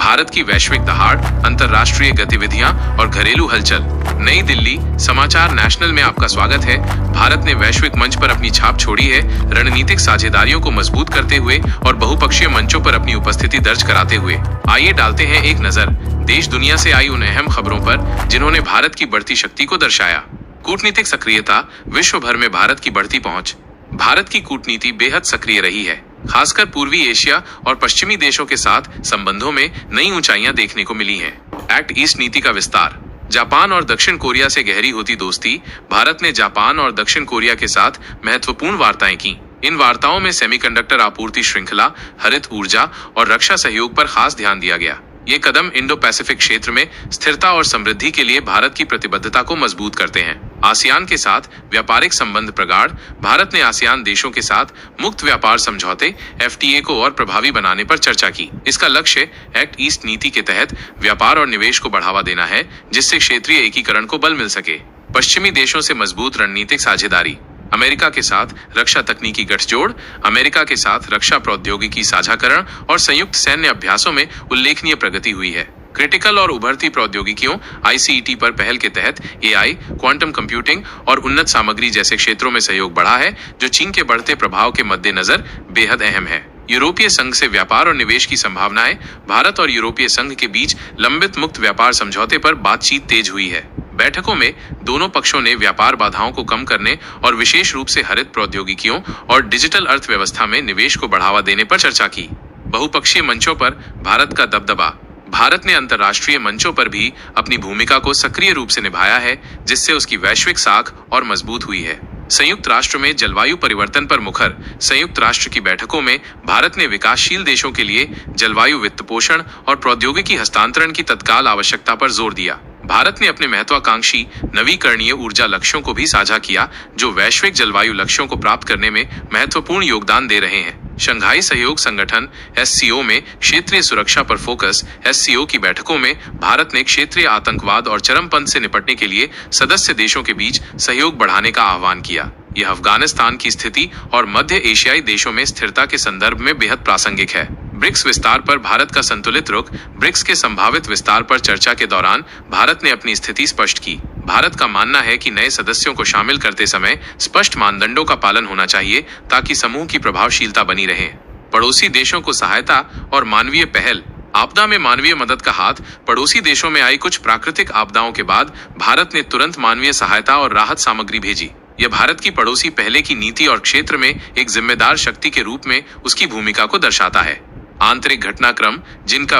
भारत की वैश्विक दहाड़, अंतर्राष्ट्रीय गतिविधियां और घरेलू हलचल। नई दिल्ली, समाचार नेशनल में आपका स्वागत है। भारत ने वैश्विक मंच पर अपनी छाप छोड़ी है, रणनीतिक साझेदारियों को मजबूत करते हुए और बहुपक्षीय मंचों पर अपनी उपस्थिति दर्ज कराते हुए। आइए डालते हैं एक नजर देश दुनिया से आई उन अहम खबरों पर जिन्होंने भारत की बढ़ती शक्ति को दर्शाया। कूटनीतिक सक्रियता, विश्व भर में भारत की बढ़ती पहुंच। भारत की कूटनीति बेहद सक्रिय रही है, खासकर पूर्वी एशिया और पश्चिमी देशों के साथ संबंधों में नई ऊंचाइयां देखने को मिली हैं। एक्ट ईस्ट नीति का विस्तार। जापान और दक्षिण कोरिया से गहरी होती दोस्ती। भारत ने जापान और दक्षिण कोरिया के साथ महत्वपूर्ण वार्ताएं की। इन वार्ताओं में सेमीकंडक्टर आपूर्ति श्रृंखला, हरित ऊर्जा और रक्षा सहयोग पर खास ध्यान दिया गया। ये कदम इंडो पैसिफिक क्षेत्र में स्थिरता और समृद्धि के लिए भारत की प्रतिबद्धता को मजबूत करते हैं। आसियान के साथ व्यापारिक संबंध प्रगाढ़। भारत ने आसियान देशों के साथ मुक्त व्यापार समझौते FTA को और प्रभावी बनाने पर चर्चा की। इसका लक्ष्य एक्ट ईस्ट नीति के तहत व्यापार और निवेश को बढ़ावा देना है, जिससे क्षेत्रीय एकीकरण को बल मिल सके। पश्चिमी देशों से मजबूत रणनीतिक साझेदारी। अमेरिका के साथ रक्षा तकनीकी गठजोड़। अमेरिका के साथ रक्षा प्रौद्योगिकी साझाकरण और संयुक्त सैन्य अभ्यासों में उल्लेखनीय प्रगति हुई है। क्रिटिकल और उभरती प्रौद्योगिकियों ICET पर पहल के तहत AI, क्वांटम कंप्यूटिंग और उन्नत सामग्री जैसे क्षेत्रों में सहयोग बढ़ा है, जो चीन के बढ़ते प्रभाव के मद्देनजर बेहद अहम है। यूरोपीय संघ से व्यापार और निवेश की संभावनाएं। भारत और यूरोपीय संघ के बीच लंबित मुक्त व्यापार समझौते पर बातचीत तेज हुई है। बैठकों में दोनों पक्षों ने व्यापार बाधाओं को कम करने और विशेष रूप से हरित प्रौद्योगिकियों और डिजिटल अर्थव्यवस्था में निवेश को बढ़ावा देने पर चर्चा की। बहुपक्षीय मंचों पर भारत का दबदबा। भारत ने अंतर्राष्ट्रीय मंचों पर भी अपनी भूमिका को सक्रिय रूप से निभाया है, जिससे उसकी वैश्विक साख और मजबूत हुई है। संयुक्त राष्ट्र में जलवायु परिवर्तन पर मुखर। संयुक्त राष्ट्र की बैठकों में भारत ने विकासशील देशों के लिए जलवायु वित्तपोषण और प्रौद्योगिकी हस्तांतरण की तत्काल आवश्यकता पर जोर दिया। भारत ने अपने महत्वाकांक्षी नवीकरणीय ऊर्जा लक्ष्यों को भी साझा किया, जो वैश्विक जलवायु लक्ष्यों को प्राप्त करने में महत्वपूर्ण योगदान दे रहे हैं। शंघाई सहयोग संगठन SCO में क्षेत्रीय सुरक्षा पर फोकस। SCO की बैठकों में भारत ने क्षेत्रीय आतंकवाद और चरमपंथ से निपटने के लिए सदस्य देशों के बीच सहयोग बढ़ाने का आह्वान किया। यह अफगानिस्तान की स्थिति और मध्य एशियाई देशों में स्थिरता के संदर्भ में बेहद प्रासंगिक है। ब्रिक्स विस्तार पर भारत का संतुलित रुख। ब्रिक्स के संभावित विस्तार पर चर्चा के दौरान भारत ने अपनी स्थिति स्पष्ट की। भारत का मानना है कि नए सदस्यों को शामिल करते समय स्पष्ट मानदंडों का पालन होना चाहिए, ताकि समूह की प्रभावशीलता बनी रहे। पड़ोसी देशों को सहायता और मानवीय पहल। आपदा में मानवीय मदद का हाथ। पड़ोसी देशों में आई कुछ प्राकृतिक आपदाओं के बाद भारत ने तुरंत मानवीय सहायता और राहत सामग्री भेजी। यह भारत की पड़ोसी पहले की नीति और क्षेत्र में एक जिम्मेदार शक्ति के रूप में उसकी भूमिका को दर्शाता है। आंतरिक घटनाक्रम, जिनका